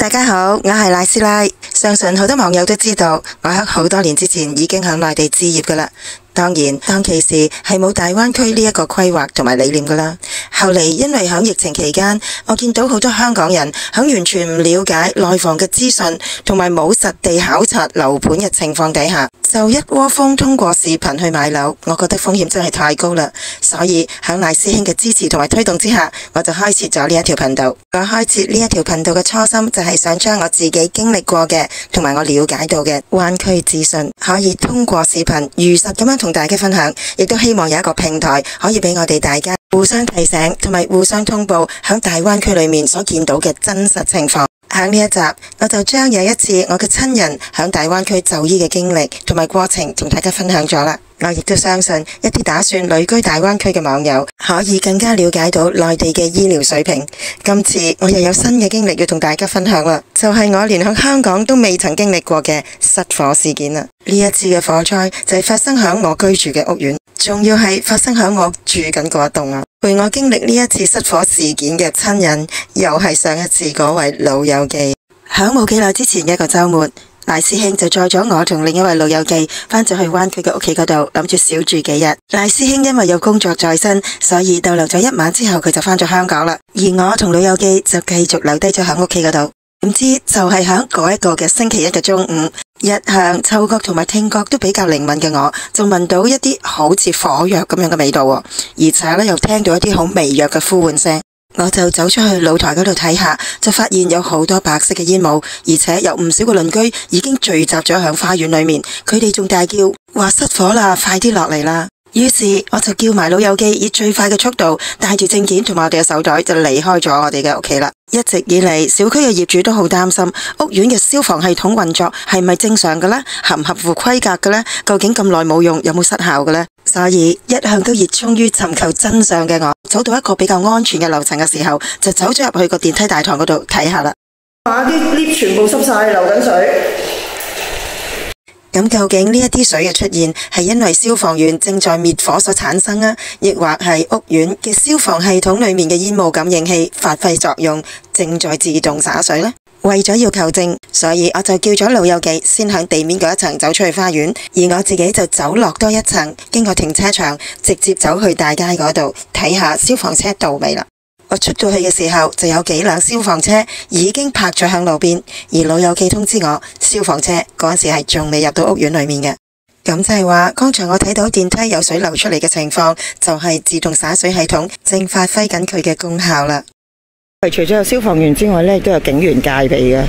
大家好，我係賴師奶。相信好多網友都知道，我喺好多年之前已經喺內地置業噶啦。當然，當其時係冇大灣區呢一個規劃同埋理念噶啦。後嚟因為喺疫情期間，我見到好多香港人喺完全唔了解內房嘅資訊，同埋冇實地考察樓盤嘅情況底下，就一窩蜂通過視頻去買樓，我覺得風險真係太高啦。所以喺賴師兄嘅支持同埋推動之下，我就開設咗呢一條頻道。我開設呢一條頻道嘅初心就係想將我自己經歷過嘅同埋我了解到嘅灣區資訊，可以通過視頻如實咁樣同大家分享，亦都希望有一個平台可以俾我哋大家互相提醒同埋互相通報響大灣區裏面所見到嘅真實情況。喺呢一集，我就將有一次我嘅親人響大灣區就醫嘅經歷同埋過程同大家分享咗啦。我亦都相信一啲打算旅居大灣區嘅網友可以更加了解到內地嘅醫療水平。今次我又有新嘅經歷要同大家分享啦，就係我連響香港都未曾經歷過嘅失火事件啦。呢一次嘅火災就係發生響我居住嘅屋苑，仲要係發生響我住緊嗰一棟啊。陪我經歷呢一次失火事件嘅親人，又係上一次嗰位老友記。響冇幾耐之前嘅一個週末，賴師兄就載咗我同另一位老友記返咗去灣區嘅屋企嗰度，諗住小住幾日。賴師兄因為有工作在身，所以逗留咗一晚之後，佢就返咗香港啦。而我同老友記就繼續留低咗喺屋企嗰度。唔知就係喺嗰一個嘅星期一嘅中午，一向嗅覺同埋聽覺都比較靈敏嘅我，就聞到一啲好似火藥咁樣嘅味道，而且咧又聽到一啲好微弱嘅呼喚聲。我就走出去露台嗰度睇下，就發現有好多白色嘅煙霧，而且有唔少嘅鄰居已經聚集咗喺花園裏面，佢哋仲大叫話失火啦，快啲落嚟啦！於是我就叫埋老友記以最快嘅速度帶住證件同埋我哋嘅手袋就離開咗我哋嘅屋企啦。一直以嚟，小區嘅業主都好擔心屋苑嘅消防系統運作係咪正常嘅呢？合唔合乎規格嘅呢？究竟咁耐冇用，有冇失效嘅呢？所以一向都熱衷於尋求真相嘅我，走到一個比較安全嘅樓層嘅時候，就走咗入去個電梯大堂嗰度睇下啦。啲 lift 全部濕晒，流緊水。咁究竟呢一啲水嘅出現係因為消防員正在滅火所產生啊，亦或係屋苑嘅消防系統裏面嘅煙霧感應器發揮作用，正在自動灑水呢？為咗要求證，所以我就叫咗老友記先向地面嗰一層走出去花園，而我自己就走落多一層，經過停車場，直接走去大街嗰度睇下消防車到未啦。我出到去嘅時候，就有幾輛消防車已經泊咗喺路邊，而老友記通知我，消防車嗰時係仲未入到屋苑裏面嘅。咁就係話，剛才我睇到電梯有水流出嚟嘅情況，就係自動灑水系統正發揮緊佢嘅功效啦。除咗有消防員之外呢，亦都有警員戒備嘅。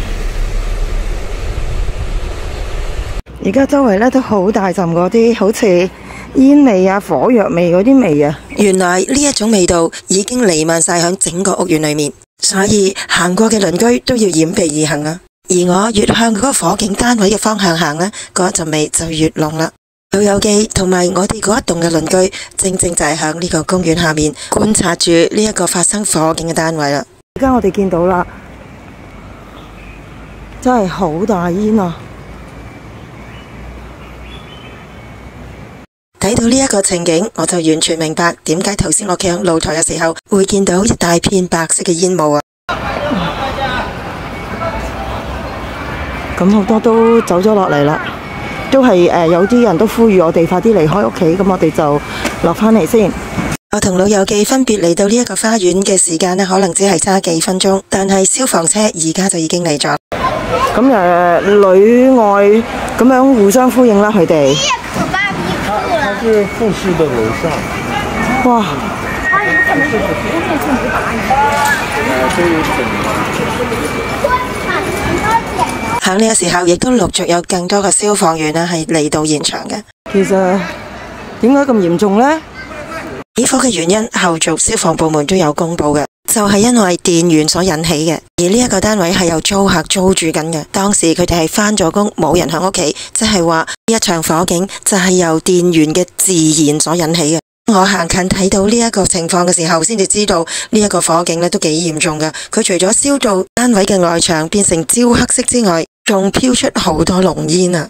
而家周圍呢都好大陣嗰啲，好似煙味啊、火藥味嗰啲味啊。原來呢一種味道已經彌漫晒響整個屋苑裏面，所以行過嘅鄰居都要掩鼻而行啊。而我越向嗰個火警單位嘅方向行呢，嗰陣味就越濃啦。老友記同埋我哋嗰一棟嘅鄰居，正正就係響呢個公園下面觀察住呢一個發生火警嘅單位啦。而家我哋見到啦，真係好大煙啊！睇到呢一個情景，我就完全明白點解頭先我企喺露台嘅時候會見到一大片白色嘅煙霧啊！咁好多都走咗落嚟啦，都係有啲人都呼籲我哋快啲離開屋企，咁我哋就落返嚟先。我同老友記分別嚟到呢一個花園嘅時間呢，可能只係差幾分鐘，但係消防車而家就已經嚟咗。咁裏外咁樣互相呼應啦，佢哋。它是复式的樓上。哇！喺呢個時候，亦都陸續有更多嘅消防員呢係嚟到現場嘅。其實點解咁嚴重呢？起火嘅原因，後續消防部門都有公布嘅，就係因為電源所引起嘅。而呢一個單位係由租客租住緊嘅，當時佢哋係返咗工，冇人喺屋企，即係話呢一場火警就係由電源嘅自燃所引起嘅。我行近睇到呢一個情況嘅時候，先至知道呢一個火警呢都幾嚴重㗎。佢除咗燒到單位嘅外牆變成焦黑色之外，仲飄出好多濃煙啊！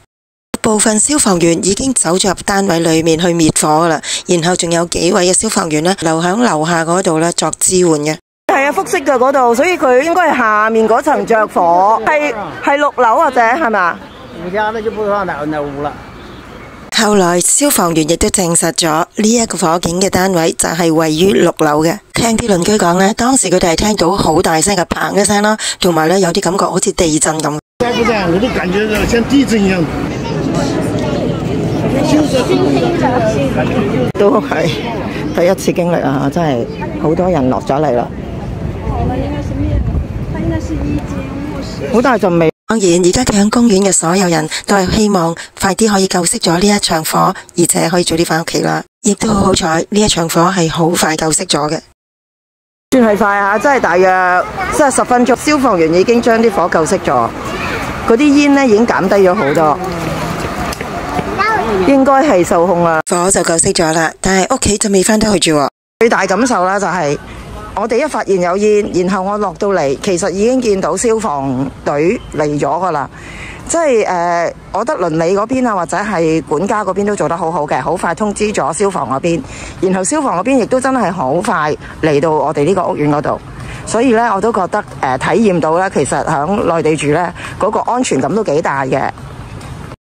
部分消防員已經走咗入單位裏面去滅火啦，然後仲有幾位嘅消防員呢留響樓下嗰度呢作支援嘅。係啊，複式嘅嗰度，所以佢應該係下面嗰層着火，係6樓或者係咪？五家那就不知道哪屋了。後來消防員亦都證實咗呢一個火警嘅單位就係位於6樓嘅。聽啲鄰居講呢，當時佢哋係聽到好大聲嘅砰一聲啦，同埋呢有啲感覺好似地震咁。再不然我都感覺像地震一樣。都係第一次經歷啊！真係好多人落咗嚟啦，好大陣味。當然，而家企喺公園嘅所有人都係希望快啲可以救熄咗呢一場火，而且可以早啲返屋企啦。亦都好彩，呢一場火係好快救熄咗嘅。算係快啊！真係大約10分鐘，消防員已經將啲火救熄咗，嗰啲煙呢已經減低咗好多。應該係受控啦，火就救熄咗啦，但係屋企就未返得去住。最大感受啦就係我哋一發現有煙，然後我落到嚟，其實已經見到消防隊嚟咗噶啦。即係我覺得鄰里嗰邊啊，或者係管家嗰邊都做得好好嘅，好快通知咗消防嗰邊，然後消防嗰邊亦都真係好快嚟到我哋呢個屋苑嗰度。所以呢，我都覺得體驗到呢，其實喺內地住呢，嗰個安全感都幾大嘅。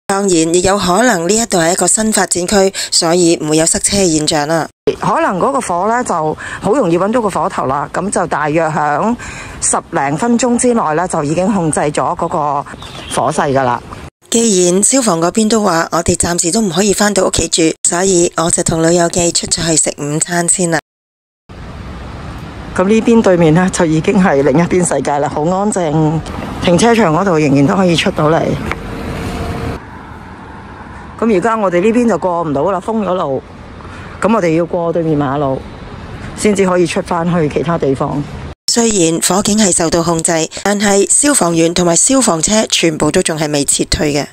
當然，亦有可能呢一度係一個新發展區，所以唔會有塞車嘅現象啦。可能嗰個火呢就好容易揾到個火頭啦，咁就大約響10零分鐘之內呢，就已經控制咗嗰個火勢噶啦。既然消防嗰邊都話我哋暫時都唔可以返到屋企住，所以我就同老友記出咗去食午餐先啦。咁呢邊對面呢，就已經係另一邊世界啦，好安靜，停車場嗰度仍然都可以出到嚟。咁而家我哋呢邊就過唔到啦，封咗路。咁我哋要過對面馬路，先至可以出返去其他地方。雖然火警係受到控制，但係消防員同埋消防車全部都仲係未撤退嘅。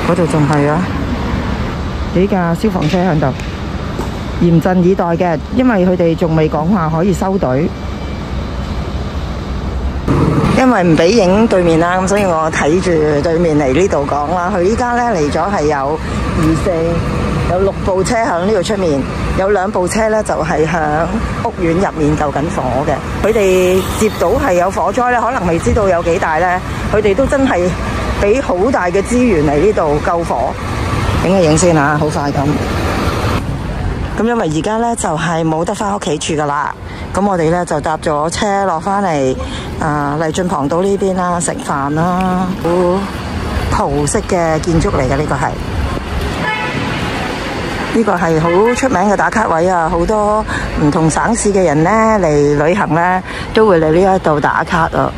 嗰度仲係啊，幾架消防車喺度，嚴陣以待嘅，因為佢哋仲未講話可以收隊。因為唔俾影對面啦，咁所以我睇住對面嚟呢度講啦。佢依家呢嚟咗係有6部車響呢度出面，有2部車呢就係響屋苑入面救緊火嘅。佢哋接到係有火災呢，可能未知道有幾大呢。佢哋都真係俾好大嘅資源嚟呢度救火。影一影先啊，好快咁。咁因為而家呢就係冇得返屋企住噶啦，咁我哋呢就搭咗車落返嚟麗駿龐道呢邊啦，食飯啦。好葡式嘅建築嚟嘅，呢個係好出名嘅打卡位啊！好多唔同省市嘅人呢嚟旅行呢都會嚟呢一度打卡啊。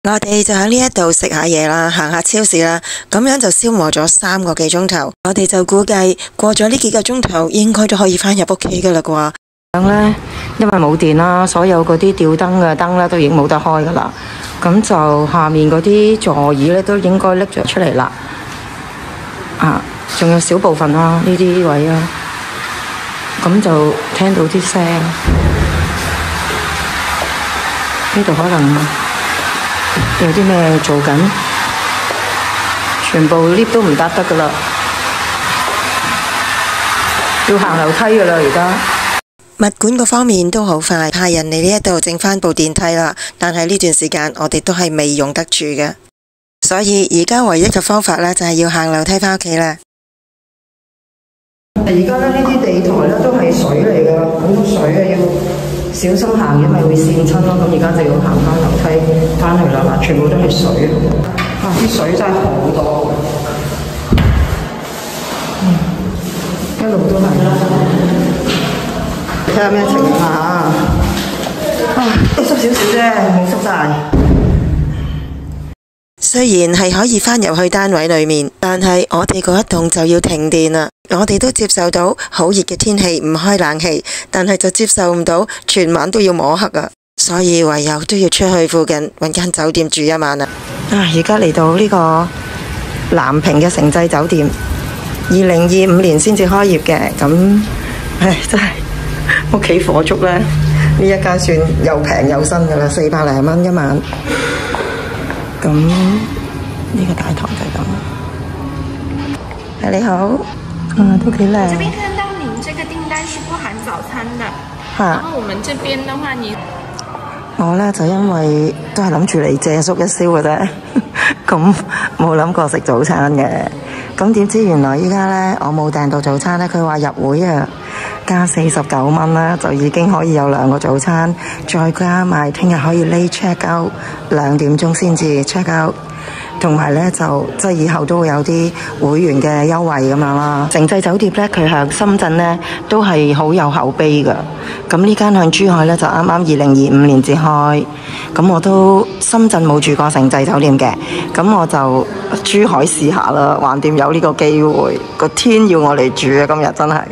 我哋就喺呢一度食下嘢啦，行下超市啦，咁樣就消磨咗3個幾鐘頭。我哋就估計過咗呢幾個鐘頭，應該都可以返入屋企噶啦啩。咁咧，因為冇電啦，所有嗰啲吊燈嘅燈咧都已經冇得開噶啦。咁就下面嗰啲座椅咧都應該拎咗出嚟啦。仲有少部分啦，呢啲位啊，咁就聽到啲聲。呢度可能有啲咩做緊，全部 lift 都唔搭得噶啦，要行樓梯噶啦而家。物管嗰方面都好快，派人嚟呢一度整翻部電梯啦。但係呢段時間我哋都係未用得住嘅，所以而家唯一嘅方法呢，就係要行樓梯翻屋企啦。而家呢啲地台呢，都係水嚟噶，好多水啊，要小心行，因為會跣親咯。咁而家就要行翻樓梯翻去啦，全部都係水。啲水真係好多，一路都係。睇下咩情況啊！濕少少啫，冇濕晒。雖然係可以返入去單位裏面，但係我哋嗰一棟就要停電啦。我哋都接受到好熱嘅天氣唔開冷氣，但係就接受唔到全晚都要摸黑啊！所以唯有都要出去附近揾間酒店住一晚啦。而家嚟到呢個南屏嘅城際酒店，2025年先至開業嘅，咁真係屋企火燭呢，呢一間算又平又新噶啦，400零蚊一晚。咁呢個大堂就係咁。你好，都幾靚。這邊看到您這個訂單是不含早餐的，然後我們這邊的話，您我呢就因為都係諗住嚟借宿一宵嘅啫，咁冇諗過食早餐嘅。咁點知原來依家呢，我冇訂到早餐呢，佢話入會啊，加49蚊啦，就已經可以有2個早餐，再加埋聽日可以 late check out 2點鐘先至 check out。同埋呢，就即係以後都會有啲會員嘅優惠咁樣啦。城際酒店呢，佢喺深圳呢都係好有口碑㗎。咁呢間向珠海呢，就啱啱2025年至開。咁我都深圳冇住過城際酒店嘅，咁我就珠海試下啦。橫掂有呢個機會，個天要我嚟住啊！今日真係。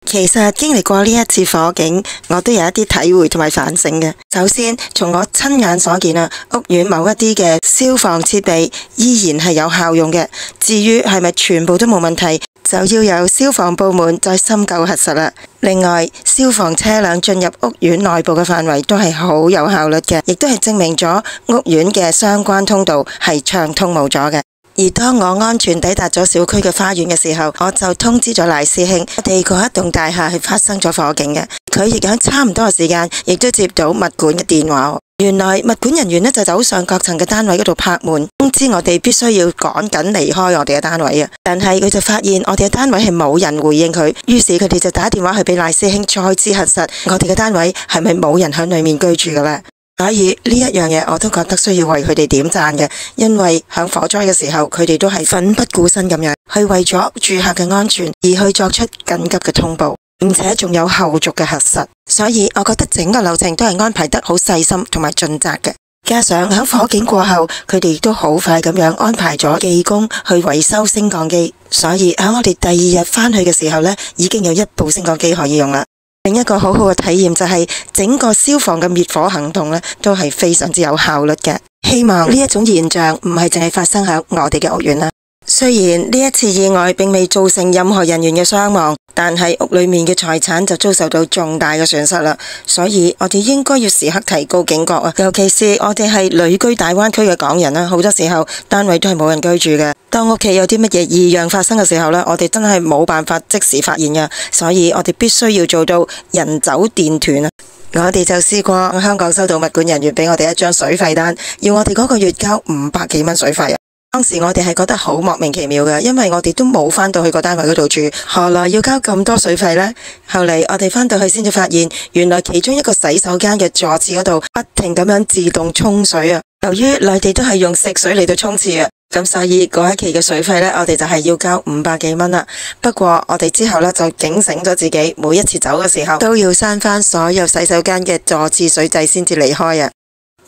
其實經歷過呢一次火警，我都有一啲體會同埋反省嘅。首先，從我親眼所見啊，屋苑某一啲嘅消防設備依然係有效用嘅。至於係咪全部都冇問題，就要由消防部門再深究核實啦。另外，消防車輛進入屋苑內部嘅範圍都係好有效率嘅，亦都係證明咗屋苑嘅相關通道係暢通無阻嘅。而當我安全抵達咗小區嘅花園嘅時候，我就通知咗賴師兄，我哋嗰一棟大廈係發生咗火警嘅。佢亦喺差唔多嘅時間，亦都接到物管嘅電話。原來物管人員呢就走上各層嘅單位嗰度拍門，通知我哋必須要趕緊離開我哋嘅單位啊！但係佢就發現我哋嘅單位係冇人回應佢，於是佢哋就打電話去俾賴師兄再次核實我哋嘅單位係咪冇人喺裏面居住嘅咧。所以呢一樣嘢我都覺得需要為佢哋點讚嘅，因為響火災嘅時候，佢哋都係奮不顧身咁樣去為咗住客嘅安全而去作出緊急嘅通報，並且仲有後續嘅核實。所以我覺得整個流程都係安排得好細心同埋盡責嘅。加上響火警過後，佢哋亦都好快咁樣安排咗技工去維修升降機，所以喺我哋第2日返去嘅時候呢，已經有1部升降機可以用啦。另一個好好嘅體驗就係整個消防嘅滅火行動呢，都係非常之有效率嘅。希望呢一種現象唔係淨係發生喺我哋嘅屋苑啦。雖然呢一次意外並未造成任何人員嘅傷亡，但係屋裏面嘅財產就遭受到重大嘅損失啦。所以我哋應該要時刻提高警覺啊！尤其是我哋係旅居大灣區嘅港人啦，好多時候單位都係冇人居住嘅。當屋企有啲乜嘢異樣發生嘅時候呢，我哋真係冇辦法即時發現嘅，所以我哋必須要做到人走電斷啊！我哋就試過香港收到物管人員俾我哋一張水費單，要我哋嗰個月交500幾蚊水費啊！當時我哋係覺得好莫名其妙嘅，因為我哋都冇返到去個單位嗰度住，何來要交咁多水費呢？後嚟我哋返到去先至發現，原來其中一個洗手間嘅坐廁嗰度不停咁樣自動沖水啊！由於內地都係用食水嚟到沖廁啊，咁所以嗰一期嘅水費呢，我哋就係要交500幾蚊啦。不過我哋之後呢，就警醒咗自己，每一次走嘅時候都要閂返所有洗手間嘅坐廁水掣先至離開啊！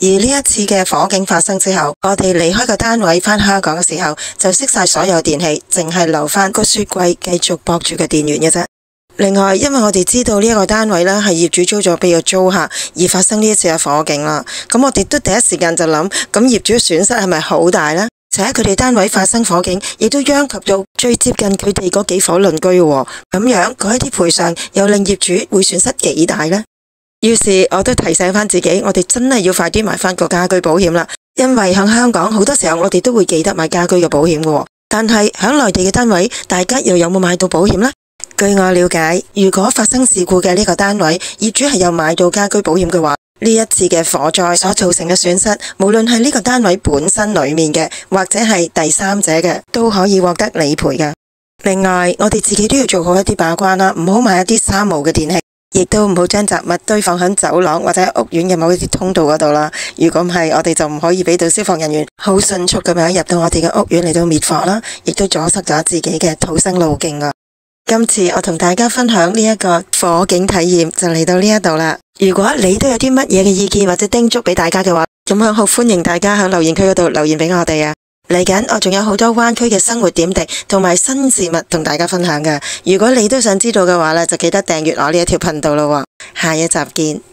而呢一次嘅火警發生之後，我哋離開個單位返香港嘅時候，就熄晒所有電器，淨係留返個雪櫃繼續駁住個電源嘅啫。另外，因為我哋知道呢一個單位呢係業主租咗俾個租客，而發生呢一次嘅火警啦，咁我哋都第一時間就諗，咁業主嘅損失係咪好大呢？且佢哋單位發生火警，亦都殃及到最接近佢哋嗰幾伙鄰居喎，咁樣嗰一啲賠償又令業主會損失幾大呢？於是我都提醒返自己，我哋真係要快啲買返個家居保險啦。因為喺香港好多時候我哋都會記得買家居嘅保險嘅，但係喺內地嘅單位，大家又有冇買到保險呢？據我了解，如果發生事故嘅呢個單位業主係有買到家居保險嘅話，呢一次嘅火災所造成嘅損失，無論係呢個單位本身裏面嘅，或者係第三者嘅，都可以獲得理賠嘅。另外，我哋自己都要做好一啲把關啦，唔好買一啲三無嘅電器。亦都唔好將雜物堆放喺走廊或者屋苑嘅某一啲通道嗰度啦。如果唔係，我哋就唔可以俾到消防人員好迅速咁樣入到我哋嘅屋苑嚟到滅火啦，亦都阻塞咗自己嘅逃生路徑啊。今次我同大家分享呢一個火警體驗就嚟到呢一度啦。如果你都有啲乜嘢嘅意見或者叮囑俾大家嘅話，咁樣好歡迎大家喺留言區嗰度留言俾我哋啊。嚟緊我仲有好多灣區嘅生活點滴同埋新事物同大家分享㗎。如果你都想知道嘅話呢，就記得訂閱我呢一條頻道咯。下一集見。